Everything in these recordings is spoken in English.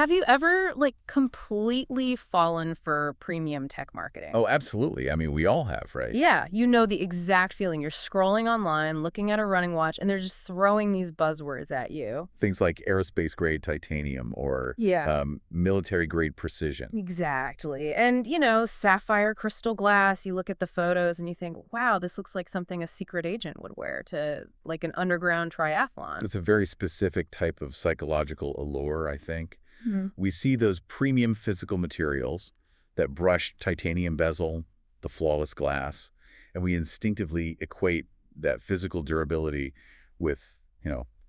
Have you ever, like, completely fallen for premium tech marketing? Oh, absolutely. I mean, we all have, right? Yeah, you know the exact feeling. You're scrolling online, looking at a running watch, and they're just throwing these buzzwords at you. Things like aerospace-grade titanium or Yeah, military-grade precision. exactly. And, you know, sapphire crystal glass, you look at the photos and you think, wow, this looks like something a secret agent would wear to, like, an underground triathlon. It's a very specific type of psychological allure, I think. Mhm. We see those premium physical materials, that brushed titanium bezel, the flawless glass, and we instinctively equate that physical durability with,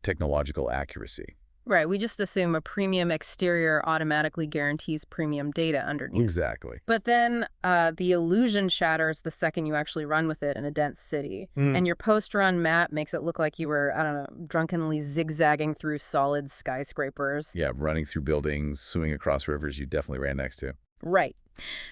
technological accuracy. Right, we just assume a premium exterior automatically guarantees premium data underneath. Exactly. But then the illusion shatters the second you actually run with it in a dense city. And your post-run map makes it look like you were, I don't know, drunkenly zigzagging through solid skyscrapers. Yeah, running through buildings, swimming across rivers you definitely ran next to. Right.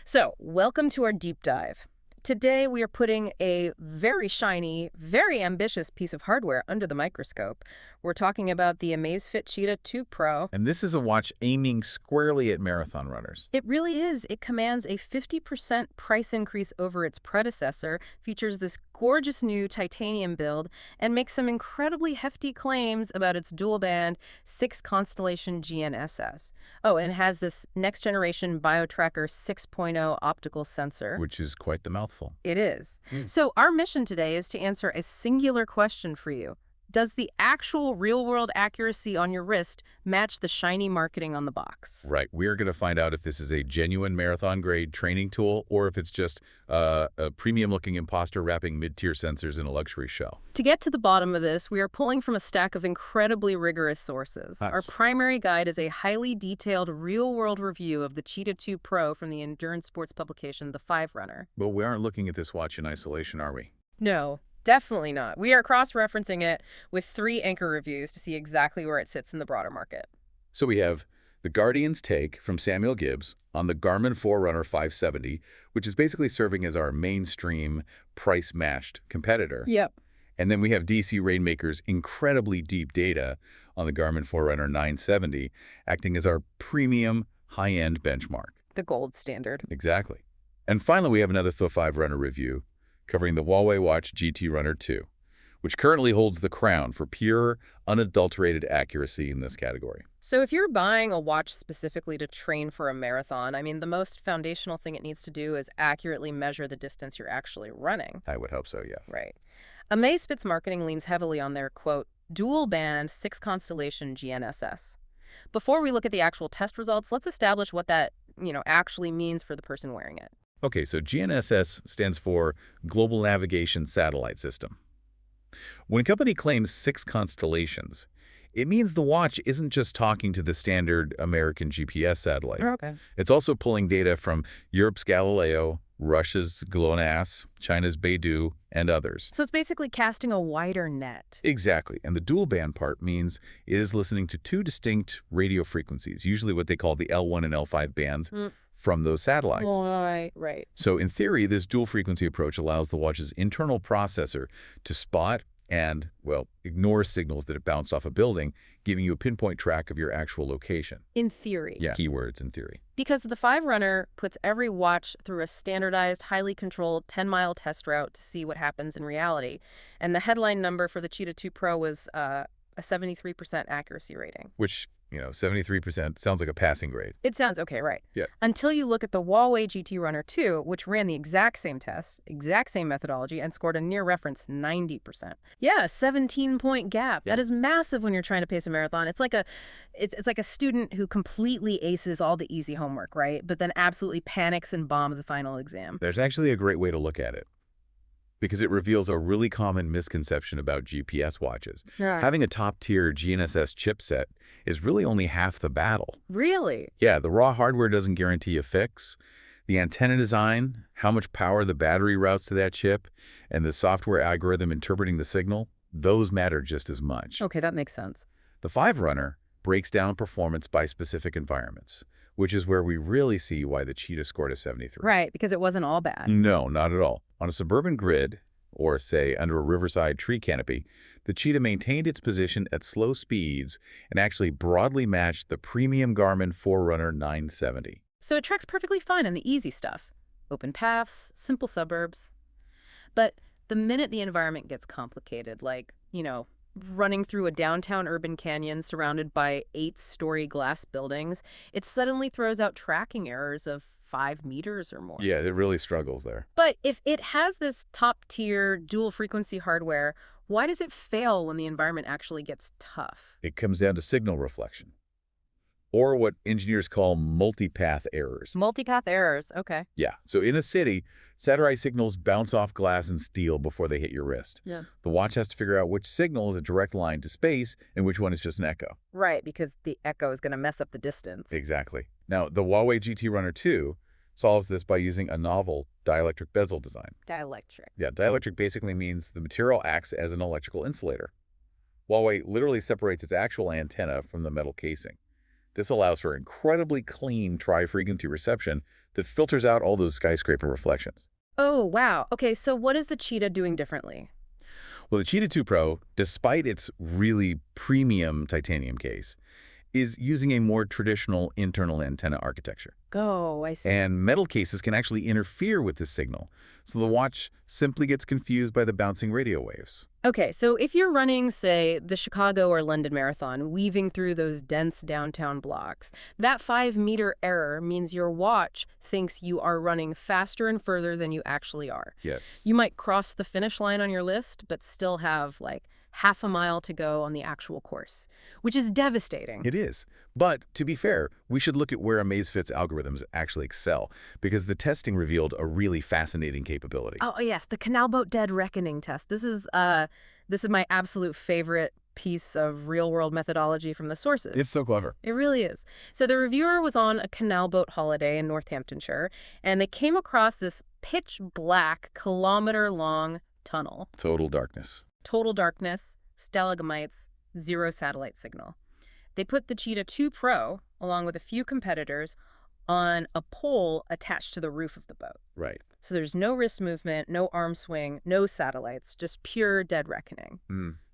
So, welcome to our deep dive. Today, we are putting a very shiny, very ambitious piece of hardware under the microscope. We're talking about the Amazfit Cheetah 2 Pro. And this is a watch aiming squarely at marathon runners. It really is. It commands a 50% price increase over its predecessor, features this gorgeous new titanium build, and makes some incredibly hefty claims about its dual-band 6-constellation GNSS. Oh, and it has this next-generation BioTracker 6.0 optical sensor. Which is quite the mouthful. It is. So our mission today is to answer a singular question for you. Does the actual real-world accuracy on your wrist match the shiny marketing on the box? Right. We are going to find out if this is a genuine marathon-grade training tool or if it's just a premium-looking imposter wrapping mid-tier sensors in a luxury shell. To get to the bottom of this, we are pulling from a stack of incredibly rigorous sources. Nice. Our primary guide is a highly detailed real-world review of the Cheetah 2 Pro from the endurance sports publication The Runner. But we aren't looking at this watch in isolation, are we? No, definitely not. We are cross-referencing it with 3 anchor reviews to see exactly where it sits in the broader market. So we have The Guardian's take from Samuel Gibbs on the Garmin Forerunner 570, which is basically serving as our mainstream price-matched competitor. Yep. And then we have DC Rainmaker's incredibly deep data on the Garmin Forerunner 970, acting as our premium high-end benchmark. The gold standard. Exactly. And finally, we have another The 5 Runner review covering the Huawei Watch GT Runner 2, which currently holds the crown for pure, unadulterated accuracy in this category. So if you're buying a watch specifically to train for a marathon, I mean, the most foundational thing it needs to do is accurately measure the distance you're actually running. I would hope so, yeah. Right. Amazfit's marketing leans heavily on their, quote, dual-band 6-constellation GNSS. Before we look at the actual test results, let's establish what that, actually means for the person wearing it. Okay, so GNSS stands for Global Navigation Satellite System. When a company claims 6 constellations, it means the watch isn't just talking to the standard American GPS satellites. Okay. It's also pulling data from Europe's Galileo, Russia's GLONASS, China's Beidou, and others. So it's basically casting a wider net. Exactly. And the dual band part means it is listening to 2 distinct radio frequencies, usually what they call the L1 and L5 bands, from those satellites. Right. So in theory, this dual frequency approach allows the watch's internal processor to spot and, ignore signals that have bounced off a building, giving you a pinpoint track of your actual location. In theory. Yeah, keywords in theory. Because the 5 Runner puts every watch through a standardized, highly controlled 10-mile test route to see what happens in reality. And the headline number for the Cheetah 2 Pro was a 73% accuracy rating. Which, 73% sounds like a passing grade. It sounds okay, right? Yeah. Until you look at the Huawei GT Runner 2, which ran the exact same test, exact same methodology, and scored a near reference 90%. Yeah, a 17-point gap. Yeah. That is massive when you're trying to pace a marathon. It's like a student who completely aces all the easy homework, right? But then absolutely panics and bombs the final exam. There's actually a great way to look at it, because it reveals a really common misconception about GPS watches. Yeah. Having a top-tier GNSS chipset is really only half the battle. Really? Yeah, the raw hardware doesn't guarantee a fix. The antenna design, how much power the battery routes to that chip, and the software algorithm interpreting the signal, those matter just as much. Okay, that makes sense. The 5 Runner breaks down performance by specific environments, which is where we really see why the Cheetah scored a 73. Right, because it wasn't all bad. No, not at all. On a suburban grid, or say under a riverside tree canopy, the Cheetah maintained its position at slow speeds and actually broadly matched the premium Garmin Forerunner 970. So it tracks perfectly fine on the easy stuff. Open paths, simple suburbs. But the minute the environment gets complicated, like, running through a downtown urban canyon surrounded by 8-story glass buildings, it suddenly throws out tracking errors of 5 meters or more. Yeah, it really struggles there. But if it has this top-tier dual-frequency hardware, why does it fail when the environment actually gets tough? It comes down to signal reflection, or what engineers call multipath errors. Multipath errors, okay. Yeah, so in a city, satellite signals bounce off glass and steel before they hit your wrist. Yeah. The watch has to figure out which signal is a direct line to space and which one is just an echo. Right, because the echo is going to mess up the distance. Exactly. Now, the Huawei GT Runner 2 solves this by using a novel dielectric bezel design. Dielectric. Yeah, dielectric basically means the material acts as an electrical insulator. Huawei literally separates its actual antenna from the metal casing. This allows for incredibly clean tri-frequency reception that filters out all those skyscraper reflections. Oh, wow. Okay, so what is the Cheetah doing differently? Well, the Cheetah 2 Pro, despite its really premium titanium case, is using a more traditional internal antenna architecture. Oh, I see. And metal cases can actually interfere with this signal, so the watch simply gets confused by the bouncing radio waves. Okay, so if you're running, say, the Chicago or London Marathon, weaving through those dense downtown blocks, that 5-meter error means your watch thinks you are running faster and further than you actually are. Yes. You might cross the finish line on your list, but still have, like, half a mile to go on the actual course, which is devastating. It is. But to be fair, we should look at where Amazfit's algorithms actually excel, because the testing revealed a really fascinating capability. Oh, yes, the Canal boat dead reckoning test. This is my absolute favorite piece of real-world methodology from the sources. It's so clever. It really is. So the reviewer was on a canal boat holiday in Northamptonshire, and they came across this pitch-black, kilometer-long tunnel. Total darkness. Total darkness, stalagmites, 0 satellite signal. They put the Cheetah 2 Pro, along with a few competitors, on a pole attached to the roof of the boat. Right. So there's no wrist movement, no arm swing, no satellites, just pure dead reckoning.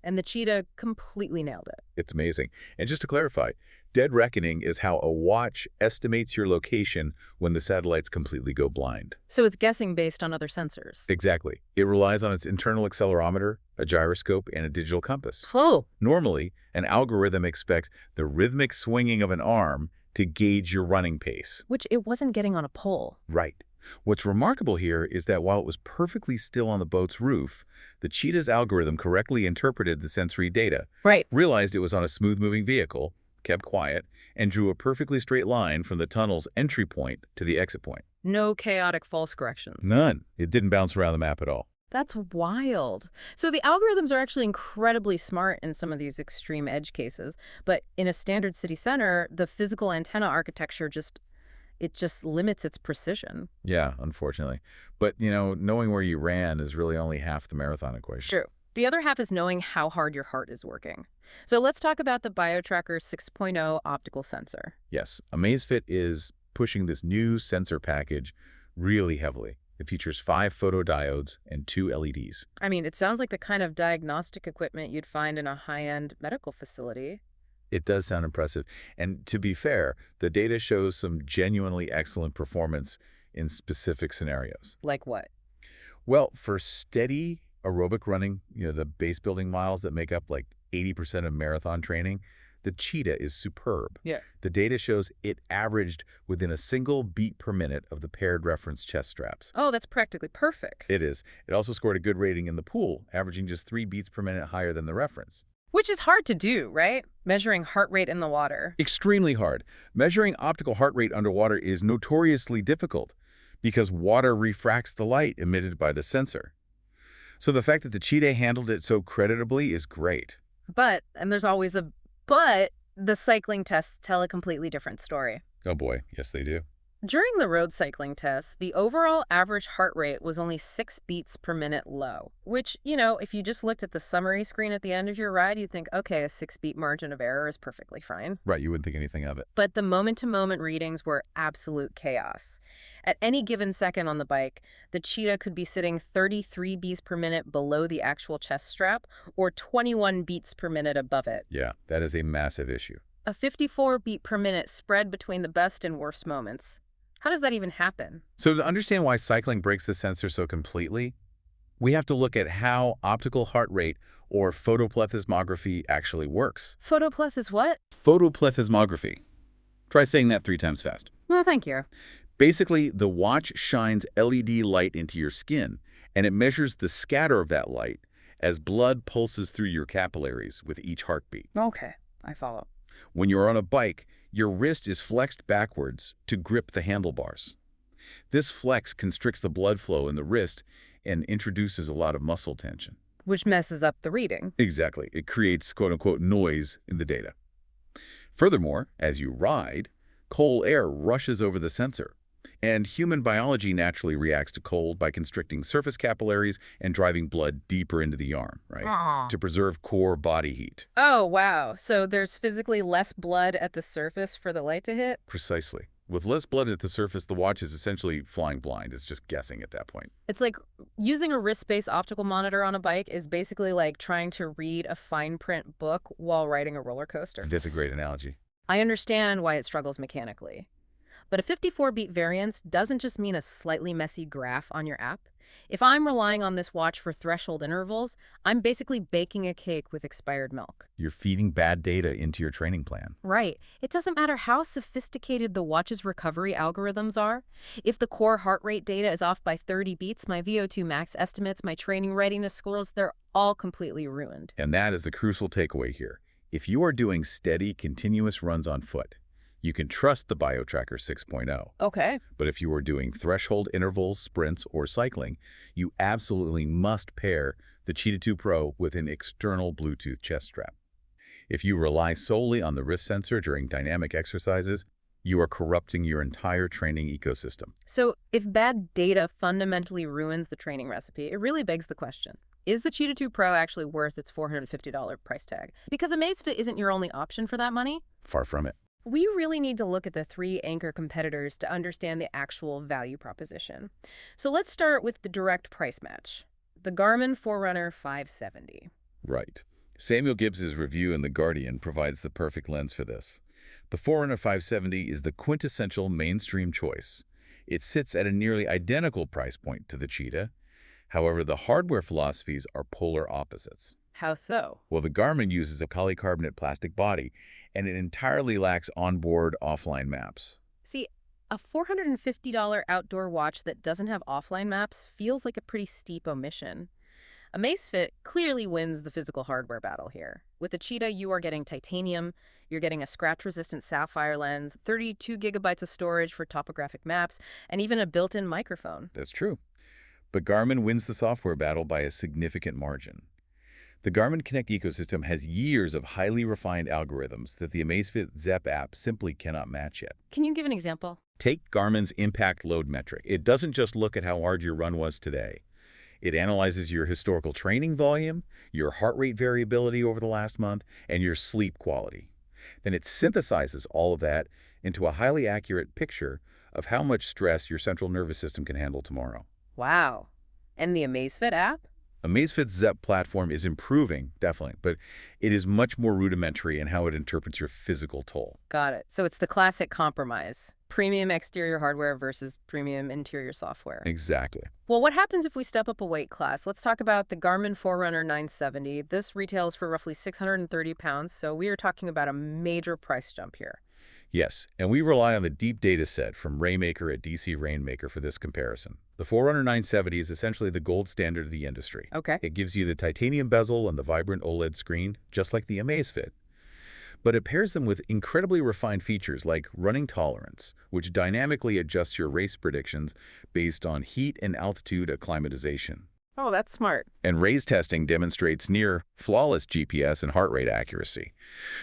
And the Cheetah completely nailed it. It's amazing. And just to clarify, dead reckoning is how a watch estimates your location when the satellites completely go blind. So it's guessing based on other sensors. Exactly. It relies on its internal accelerometer, a gyroscope, and a digital compass. Oh. Normally, an algorithm expects the rhythmic swinging of an arm to gauge your running pace. Which it wasn't getting on a pole. Right. What's remarkable here is that while it was perfectly still on the boat's roof, the Cheetah's algorithm correctly interpreted the sensory data, Right. realized it was on a smooth-moving vehicle, kept quiet, and drew a perfectly straight line from the tunnel's entry point to the exit point. No chaotic false corrections. None. It didn't bounce around the map at all. That's wild. So the algorithms are actually incredibly smart in some of these extreme edge cases, but in a standard city center, the physical antenna architecture just limits its precision. Yeah, unfortunately. But, knowing where you ran is really only half the marathon equation. True. The other half is knowing how hard your heart is working. So let's talk about the BioTracker 6.0 optical sensor. Yes, Amazfit is pushing this new sensor package really heavily. It features 5 photodiodes and 2 LEDs. I mean, it sounds like the kind of diagnostic equipment you'd find in a high-end medical facility. It does sound impressive. And to be fair, the data shows some genuinely excellent performance in specific scenarios. Like what? Well, for steady aerobic running, the base building miles that make up like 80% of marathon training, the Cheetah is superb. Yeah. The data shows it averaged within a single beat per minute of the paired reference chest straps. Oh, that's practically perfect. It is. It also scored a good rating in the pool, averaging just 3 beats per minute higher than the reference. Which is hard to do, right? Measuring heart rate in the water. Extremely hard. Measuring optical heart rate underwater is notoriously difficult because water refracts the light emitted by the sensor. So the fact that the Cheetah handled it so creditably is great. But, and there's always a but, the cycling tests tell a completely different story. Oh boy, yes they do. During the road cycling test, the overall average heart rate was only 6 beats per minute low, which, if you just looked at the summary screen at the end of your ride, you'd think, okay, a 6-beat margin of error is perfectly fine. Right, you wouldn't think anything of it. But the moment-to-moment readings were absolute chaos. At any given second on the bike, the Cheetah could be sitting 33 beats per minute below the actual chest strap or 21 beats per minute above it. Yeah, that is a massive issue. A 54 beat per minute spread between the best and worst moments. How does that even happen? So to understand why cycling breaks the sensor so completely, we have to look at how optical heart rate or photoplethysmography actually works. Photopleth is what? Photoplethysmography. Try saying that 3 times fast. Well, thank you. Basically, the watch shines LED light into your skin, and it measures the scatter of that light as blood pulses through your capillaries with each heartbeat. Okay, I follow. When you're on a bike, your wrist is flexed backwards to grip the handlebars. This flex constricts the blood flow in the wrist and introduces a lot of muscle tension. Which messes up the reading. Exactly. It creates quote-unquote noise in the data. Furthermore, as you ride, cold air rushes over the sensor, and human biology naturally reacts to cold by constricting surface capillaries and driving blood deeper into the arm, right? To preserve core body heat. Oh, wow. So there's physically less blood at the surface for the light to hit? Precisely. With less blood at the surface, the watch is essentially flying blind. It's just guessing at that point. It's like using a wrist-based optical monitor on a bike is basically like trying to read a fine print book while riding a roller coaster. That's a great analogy. I understand why it struggles mechanically. But a 54-beat variance doesn't just mean a slightly messy graph on your app. If I'm relying on this watch for threshold intervals, I'm basically baking a cake with expired milk. You're feeding bad data into your training plan. Right. It doesn't matter how sophisticated the watch's recovery algorithms are. If the core heart rate data is off by 30 beats, my VO2 max estimates, my training readiness scores, they're all completely ruined. And that is the crucial takeaway here. If you are doing steady, continuous runs on foot, you can trust the BioTracker 6.0. Okay. But if you are doing threshold intervals, sprints, or cycling, you absolutely must pair the Cheetah 2 Pro with an external Bluetooth chest strap. If you rely solely on the wrist sensor during dynamic exercises, you are corrupting your entire training ecosystem. So if bad data fundamentally ruins the training recipe, it really begs the question, is the Cheetah 2 Pro actually worth its $450 price tag? Because Amazfit isn't your only option for that money. Far from it. We really need to look at the 3 anchor competitors to understand the actual value proposition. So let's start with the direct price match, the Garmin Forerunner 570. Right. Samuel Gibbs's review in The Guardian provides the perfect lens for this. The Forerunner 570 is the quintessential mainstream choice. It sits at a nearly identical price point to the Cheetah. However, the hardware philosophies are polar opposites. How so? Well, the Garmin uses a polycarbonate plastic body, and it entirely lacks onboard offline maps. See, a $450 outdoor watch that doesn't have offline maps feels like a pretty steep omission. Amazfit clearly wins the physical hardware battle here. With the Cheetah, you are getting titanium, you're getting a scratch-resistant sapphire lens, 32 gigabytes of storage for topographic maps, and even a built-in microphone. That's true. But Garmin wins the software battle by a significant margin. The Garmin Connect ecosystem has years of highly refined algorithms that the Amazfit Zepp app simply cannot match yet. Can you give an example? Take Garmin's impact load metric. It doesn't just look at how hard your run was today. It analyzes your historical training volume, your heart rate variability over the last month, and your sleep quality. Then it synthesizes all of that into a highly accurate picture of how much stress your central nervous system can handle tomorrow. Wow. And the Amazfit app? Amazfit's Zepp platform is improving, definitely, but it is much more rudimentary in how it interprets your physical toll. Got it. So it's the classic compromise. Premium exterior hardware versus premium interior software. Exactly. Well, what happens if we step up a weight class? Let's talk about the Garmin Forerunner 970. This retails for roughly 630 pounds, so we are talking about a major price jump here. Yes, and we rely on the deep data set from Rainmaker at DC Rainmaker for this comparison. The Forerunner 970 is essentially the gold standard of the industry. Okay. It gives you the titanium bezel and the vibrant OLED screen, just like the Amazfit. But it pairs them with incredibly refined features like running tolerance, which dynamically adjusts your race predictions based on heat and altitude acclimatization. Oh, that's smart. And race testing demonstrates near flawless GPS and heart rate accuracy.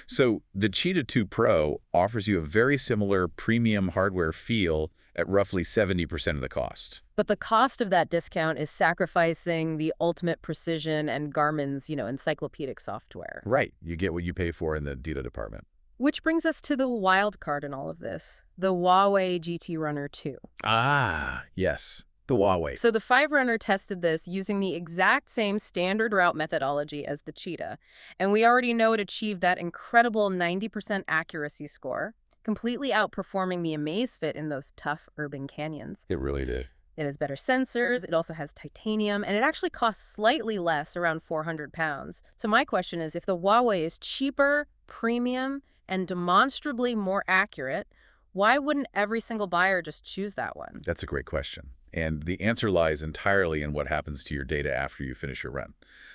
So the Cheetah 2 Pro offers you a very similar premium hardware feel at roughly 70% of the cost. But the cost of that discount is sacrificing the ultimate precision and Garmin's, encyclopedic software. Right. You get what you pay for in the data department. Which brings us to the wild card in all of this, the Huawei GT Runner 2. Ah, yes. The Huawei. So the 5 Runner tested this using the exact same standard route methodology as the Cheetah, and we already know it achieved that incredible 90% accuracy score, completely outperforming the Amazfit in those tough urban canyons. It really did. It has better sensors, it also has titanium, and it actually costs slightly less, around 400 pounds. So my question is, if the Huawei is cheaper, premium, and demonstrably more accurate, why wouldn't every single buyer just choose that one? That's a great question. And the answer lies entirely in what happens to your data after you finish your run.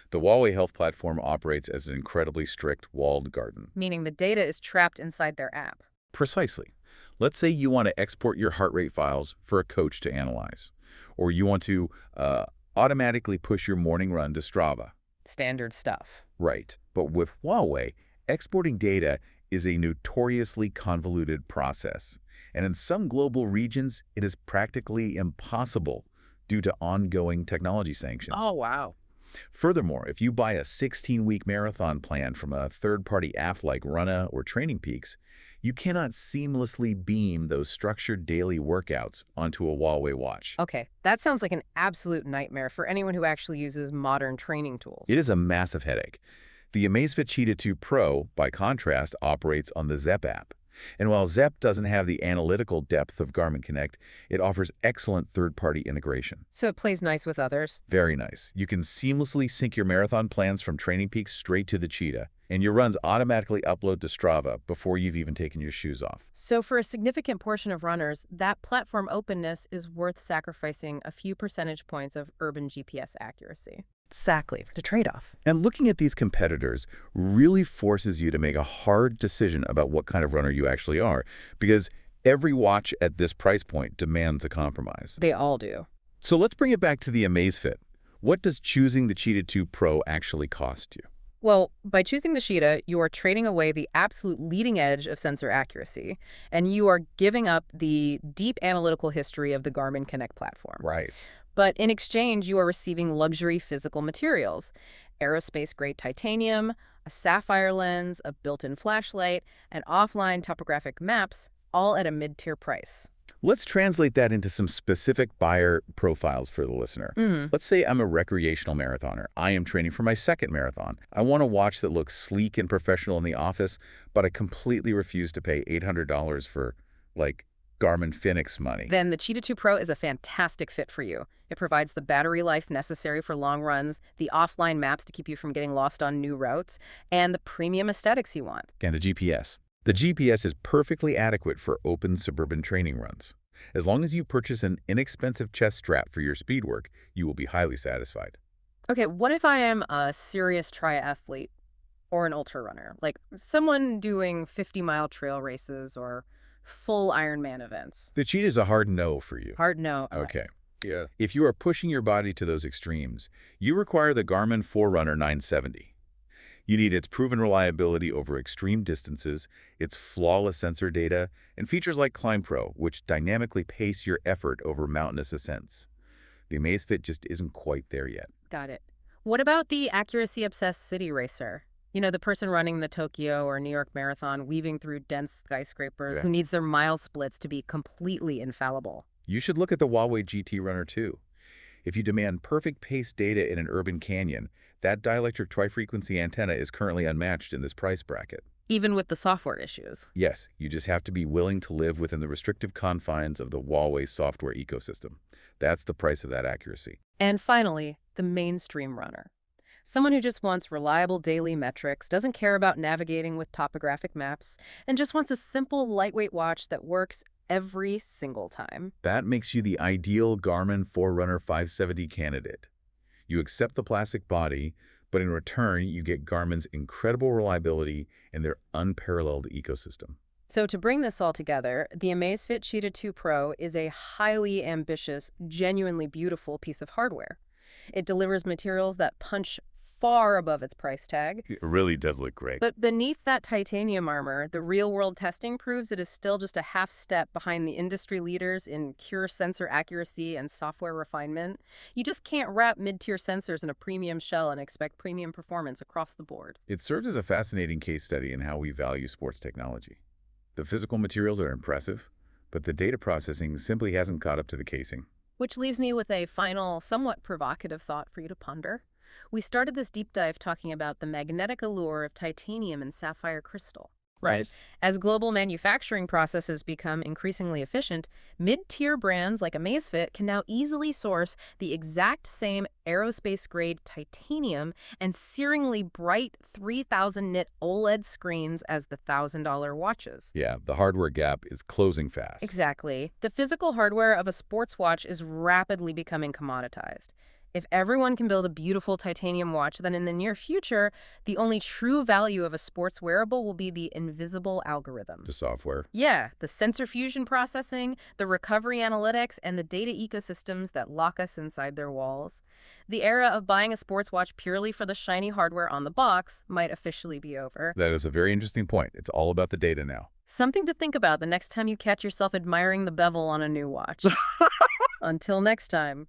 The Huawei Health platform operates as an incredibly strict walled garden. Meaning the data is trapped inside their app. Precisely. Let's say you want to export your heart rate files for a coach to analyze, or you want to automatically push your morning run to Strava. Standard stuff. Right. But with Huawei, exporting data is a notoriously convoluted process. And in some global regions, it is practically impossible due to ongoing technology sanctions. Oh, wow. Furthermore, if you buy a 16-week marathon plan from a third-party app like Runner or Training Peaks, you cannot seamlessly beam those structured daily workouts onto a Huawei watch. Okay, that sounds like an absolute nightmare for anyone who actually uses modern training tools. It is a massive headache. The Amazfit Cheetah 2 Pro, by contrast, operates on the Zepp app. And while Zepp doesn't have the analytical depth of Garmin Connect, it offers excellent third-party integration. So it plays nice with others? Very nice. You can seamlessly sync your marathon plans from Training Peaks straight to the Cheetah, and your runs automatically upload to Strava before you've even taken your shoes off. So for a significant portion of runners, that platform openness is worth sacrificing a few percentage points of urban GPS accuracy. Exactly, the trade-off. And looking at these competitors really forces you to make a hard decision about what kind of runner you actually are, because every watch at this price point demands a compromise. They all do. So let's bring it back to the Amazfit. What does choosing the Cheetah 2 Pro actually cost you? Well, by choosing the Cheetah, you are trading away the absolute leading edge of sensor accuracy, and you are giving up the deep analytical history of the Garmin Connect platform. Right. But in exchange, you are receiving luxury physical materials, aerospace-grade titanium, a sapphire lens, a built-in flashlight, and offline topographic maps, all at a mid-tier price. Let's translate that into some specific buyer profiles for the listener. Let's say I'm a recreational marathoner. I am training for my second marathon. I want a watch that looks sleek and professional in the office, but I completely refuse to pay $800 for, like, Garmin Phoenix money. Then the Cheetah 2 Pro is a fantastic fit for you. It provides the battery life necessary for long runs, the offline maps to keep you from getting lost on new routes, and the premium aesthetics you want. And the GPS. The GPS is perfectly adequate for open suburban training runs. As long as you purchase an inexpensive chest strap for your speed work, you will be highly satisfied. Okay, what if I am a serious triathlete or an ultra runner? Like someone doing 50-mile trail races or full Ironman events. The Cheetah is a hard no for you. Hard no. Okay. Yeah. If you are pushing your body to those extremes, you require the Garmin Forerunner 970. You need its proven reliability over extreme distances, its flawless sensor data, and features like Climb Pro, which dynamically pace your effort over mountainous ascents. The Amazfit just isn't quite there yet. Got it. What about the accuracy-obsessed city racer? You know, the person running the Tokyo or New York Marathon, weaving through dense skyscrapers, who needs their mile splits to be completely infallible. You should look at the Huawei GT Runner too. If you demand perfect pace data in an urban canyon, that dielectric tri-frequency antenna is currently unmatched in this price bracket. Even with the software issues. Yes, you just have to be willing to live within the restrictive confines of the Huawei software ecosystem. That's the price of that accuracy. And finally, the mainstream runner. Someone who just wants reliable daily metrics, doesn't care about navigating with topographic maps, and just wants a simple, lightweight watch that works every single time. That makes you the ideal Garmin Forerunner 570 candidate. You accept the plastic body, but in return, you get Garmin's incredible reliability and their unparalleled ecosystem. So to bring this all together, the Amazfit Cheetah 2 Pro is a highly ambitious, genuinely beautiful piece of hardware. It delivers materials that punch far above its price tag. It really does look great. But beneath that titanium armor, the real-world testing proves it is still just a half step behind the industry leaders in pure sensor accuracy and software refinement. You just can't wrap mid-tier sensors in a premium shell and expect premium performance across the board. It serves as a fascinating case study in how we value sports technology. The physical materials are impressive, but the data processing simply hasn't caught up to the casing. Which leaves me with a final, somewhat provocative thought for you to ponder. We started this deep dive talking about the magnetic allure of titanium and sapphire crystal. Right. As global manufacturing processes become increasingly efficient, mid-tier brands like Amazfit can now easily source the exact same aerospace-grade titanium and searingly bright 3,000 nit OLED screens as the $1,000 watches. Yeah, the hardware gap is closing fast. Exactly. The physical hardware of a sports watch is rapidly becoming commoditized. If everyone can build a beautiful titanium watch, then in the near future, the only true value of a sports wearable will be the invisible algorithm. The software. Yeah, the sensor fusion processing, the recovery analytics, and the data ecosystems that lock us inside their walls. The era of buying a sports watch purely for the shiny hardware on the box might officially be over. That is a very interesting point. It's all about the data now. Something to think about the next time you catch yourself admiring the bevel on a new watch. Until next time.